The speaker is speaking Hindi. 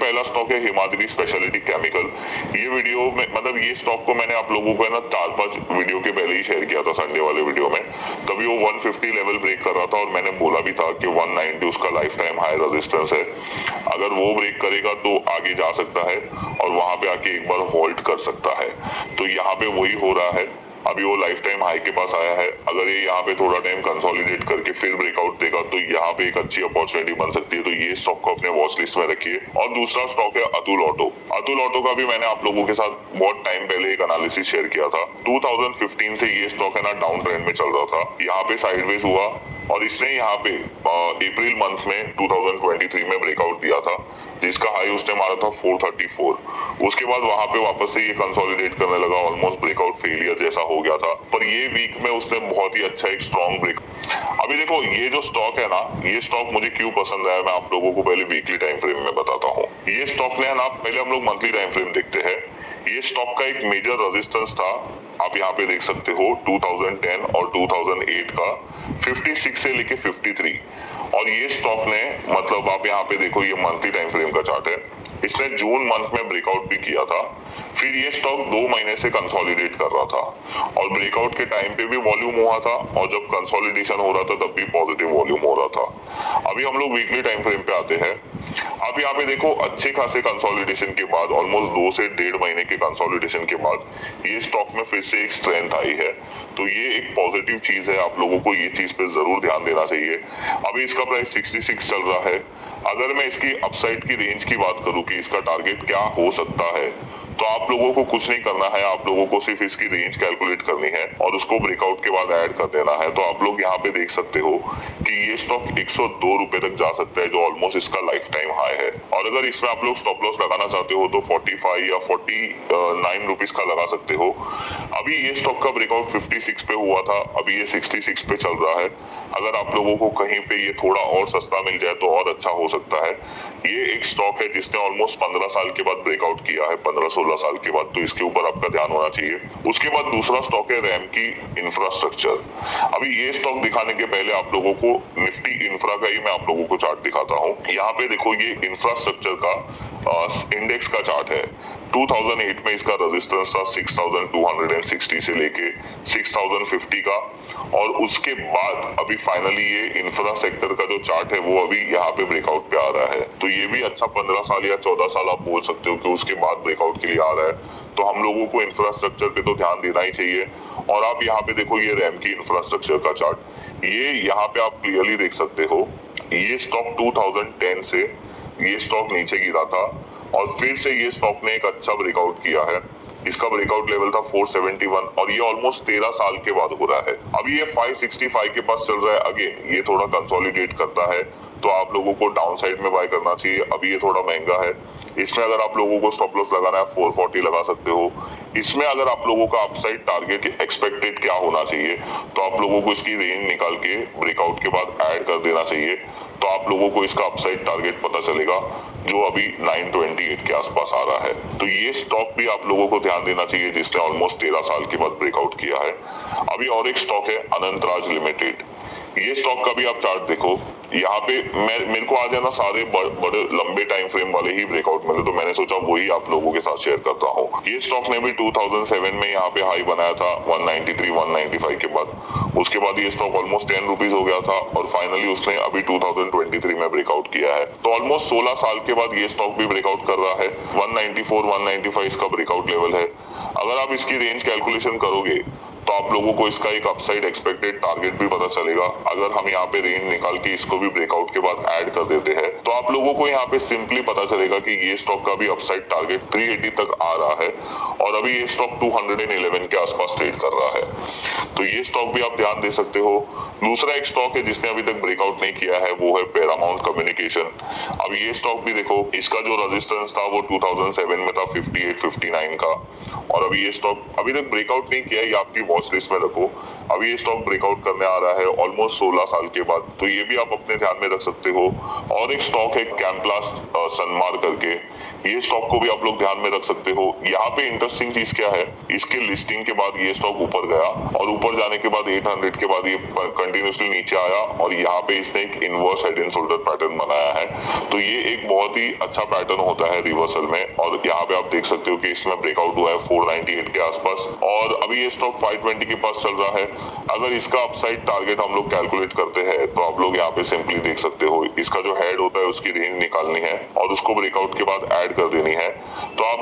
पहला स्टॉक है हिमाद्री स्पेशलिटी केमिकल। ये वीडियो में मतलब ये स्टॉक को मैंने आप लोगों को है ना 4-5 वीडियो के पहले ही शेयर किया था संडे वाले वीडियो में। तभी वो 150 लेवल ब्रेक कर रहा था और मैंने बोला भी था कि 190 उसका लाइफ टाइम हाई रेजिस्टेंस है, अगर वो ब्रेक करेगा तो आगे जा सकता है और वहां पे आके एक बार होल्ड कर सकता है। तो यहाँ पे वही हो रहा है, अभी वो लाइफ टाइम हाई के पास आया है। अगर ये यहाँ पे थोड़ा टाइम कंसोलिडेट करके फिर ब्रेकआउट देगा तो यहाँ पे एक अच्छी अपॉर्चुनिटी बन सकती है। तो ये स्टॉक को अपने वॉच लिस्ट में रखिए। और दूसरा स्टॉक है अतुल ऑटो। अतुल ऑटो का भी मैंने आप लोगों के साथ बहुत टाइम पहले एक एनालिसिस शेयर किया था। 2015 से ये स्टॉक है ना डाउन ट्रेंड में चल रहा था, यहाँ पे साइडवेज हुआ और इसने यहाँ पे अप्रैल मंथ में 2023 में ब्रेकआउट दिया था, जिसका हाई उसने मारा था 434। उसके बाद वहां पे वापस से ये कंसोलिडेट करने लगा, ऑलमोस्ट ब्रेकआउट फेलियर जैसा हो गया था। पर ये वीक में उसने बहुत ही अच्छा एक स्ट्रॉन्ग ब्रेक। अभी देखो ये जो स्टॉक है ना, ये स्टॉक मुझे क्यों पसंद आया, मैं आप लोगों को पहले वीकली टाइम फ्रेम में बताता हूँ। ये स्टॉक ने है ना, पहले हम लोग मंथली टाइम फ्रेम देखते हैं। ये स्टॉक का एक मेजर रेजिस्टेंस था, आप यहाँ पे देख सकते हो 2010 और 2008 का 56 से लेके 53। और ये स्टॉक ने मतलब आप यहाँ पे देखो, ये मंथली टाइम फ्रेम का चार्ट है, इसने जून मंथ में ब्रेकआउट भी किया था। फिर ये स्टॉक 2 महीने से कंसोलिडेट कर रहा था और ब्रेकआउट के टाइम पे भी वॉल्यूम हुआ था और जब कंसोलिडेशन हो रहा था तब भी पॉजिटिव वॉल्यूम हो रहा था। अभी हम लोग वीकली टाइम फ्रेम पे आते हैं। आप यहाँ पे देखो अच्छे खासे कंसोलिडेशन के बाद, ऑलमोस्ट 2 से 1.5 महीने के कंसोलिडेशन के बाद ये स्टॉक में फिर से एक स्ट्रेंथ आई है। तो ये एक पॉजिटिव चीज है, आप लोगों को ये चीज पे जरूर ध्यान देना चाहिए। अभी इसका प्राइस 66 चल रहा है। अगर मैं इसकी अपसाइड की रेंज की बात करूं कि इसका टारगेट क्या हो सकता है, तो आप लोगों को कुछ नहीं करना है, आप लोगों को सिर्फ इसकी रेंज कैलकुलेट करनी है और उसको ब्रेकआउट के बाद ऐड कर देना है। तो आप लोग यहाँ पे देख सकते हो कि ये स्टॉक 102 रुपए तक जा सकता है, जो ऑलमोस्ट इसका लाइफ टाइम हाई है। और अगर इसमें आप लोग स्टॉप लॉस लगाना चाहते हो तो 45 या 49 रुपीज का लगा सकते हो। अभी ये स्टॉक का ब्रेकआउट 56 पे हुआ था, अभी ये 66 पे चल रहा है। अगर आप लोगों को कहीं पे ये थोड़ा और सस्ता मिल जाए तो और अच्छा हो सकता है। ये एक स्टॉक है जिसने ऑलमोस्ट 15 साल के बाद ब्रेकआउट किया है, 15-16 साल के बाद, तो इसके ऊपर आपका ध्यान होना चाहिए। उसके बाद दूसरा स्टॉक है रैम की इंफ्रास्ट्रक्चर। अभी ये स्टॉक दिखाने के पहले आप लोगों को निफ्टी इंफ्रा का ही मैं आप लोगों को चार्ट दिखाता हूँ। यहाँ पे देखो ये इंफ्रास्ट्रक्चर का इंडेक्स का चार्ट है। 2008 में इसका रेजिस्टेंस था 6260 से लेके 6050 का, और उसके बाद अभी फाइनली ये इंफ्रा सेक्टर का जो चार्ट है वो अभी यहाँ पे ब्रेकआउट पे आ रहा है। तो ये भी अच्छा 15 साल या 14 साल आप बोल सकते हो कि उसके बाद ब्रेकआउट के लिए आ रहा है। तो हम लोगों को इंफ्रास्ट्रक्चर पे तो ध्यान देना ही चाहिए। और आप यहाँ पे देखो ये रैम की इंफ्रास्ट्रक्चर का चार्ट, ये यहाँ पे आप क्लियरली देख सकते हो। ये स्टॉक 2010 से ये स्टॉक नीचे गिरा था और फिर से ये स्टॉक ने एक अच्छा ब्रेकआउट किया है। इसका ब्रेकआउट लेवल था 471 और ये ऑलमोस्ट 13 साल के बाद हो रहा है। अभी ये 565 के पास चल रहा है। अगेन ये थोड़ा कंसोलिडेट करता है तो आप लोगों को डाउन साइड में बाय करना चाहिए। अभी ये थोड़ा महंगा है, इसमें अगर आप लोगों को स्टॉप लॉस लगाना है 440 लगा सकते हो। इसमें अगर आप लोगों का अपसाइड टारगेट एक्सपेक्टेड क्या होना चाहिए, तो आप लोगों को इसकी रेंज निकाल के ब्रेकआउट के बाद ऐड कर देना चाहिए। तो आप लोगों को इसका अपसाइड टारगेट पता चलेगा, जो अभी 928 के आसपास आ रहा है। तो ये स्टॉक भी आप लोगों को ध्यान देना चाहिए जिसने ऑलमोस्ट 13 साल के बाद ब्रेकआउट किया है। अभी और एक स्टॉक है अनंतराज लिमिटेड। ये स्टॉक का भी आप चार्ट देखो, यहाँ पे मेरे को आज है ना सारे बड़े लंबे टाइम फ्रेम वाले ही ब्रेकआउट मिले, तो मैंने सोचा वही आप लोगों के साथ शेयर करता हूँ। ये स्टॉक ने भी 2007 में यहाँ पे हाई बनाया था 193-195 के बाद। उसके बाद ये स्टॉक ऑलमोस्ट 10 रुपीज हो गया था और फाइनली उसने अभी 2023 में ब्रेकआउट किया है। तो ऑलमोस्ट 16 साल के बाद ये स्टॉक भी ब्रेकआउट कर रहा है। 194-195 इसका ब्रेकआउट लेवल है। अगर आप इसकी रेंज कैलकुलेशन करोगे तो आप लोगों को इसका एक अपसाइड एक्सपेक्टेड टारगेट भी पता चलेगा। अगर हम यहाँ पे रेंज निकाल के इसको भी ब्रेकआउट के बाद ऐड कर देते हैं तो आप लोगों को यहाँ पे सिंपली पता चलेगा कि ये स्टॉक का भी अपसाइड टारगेट 380 तक आ रहा है और अभी ये स्टॉक 211 के आसपास ट्रेड कर रहा है। तो ये स्टॉक भी आप ध्यान दे सकते हो। दूसरा एक स्टॉक है जिसने अभी तक ब्रेकआउट नहीं किया है, वो है पैरामाउंट कम्युनिकेशन। अब ये स्टॉक भी देखो, इसका जो रेजिस्टेंस था वो 2007 में था 58-59 का, और अभी ये स्टॉक अभी तक ब्रेकआउट नहीं किया है। ये आपकी वॉच लिस्ट में रखो। अभी ये स्टॉक ब्रेकआउट करने आ रहा है ऑलमोस्ट 16 साल के बाद, तो ये भी आप अपने ध्यान में रख सकते हो। और एक स्टॉक है कैम्प्लास्ट सनमार करके, ये स्टॉक को भी आप लोग ध्यान में रख सकते हो। यहाँ पे इंटरेस्टिंग चीज क्या है, इसके लिस्टिंग के बाद ये स्टॉक ऊपर गया और ऊपर जाने के बाद 800 के बाद ये कंटिन्यूसली नीचे आया और यहाँ पे इसने एक inverse head and shoulder pattern बनाया है। तो ये एक बहुत ही अच्छा पैटर्न होता है रिवर्सल में। और यहाँ पे आप देख सकते हो कि इसमें ब्रेकआउट हुआ है 498 के आसपास और अभी ये स्टॉक 520 के पास चल रहा है। अगर इसका अपसाइड टारगेट हम लोग कैलकुलेट करते हैं तो आप लोग यहाँ पे सिंपली देख सकते हो, इसका जो हेड होता है उसकी रेंज निकालनी है और उसको ब्रेकआउट के बाद ऐड कर देनी है। तो आप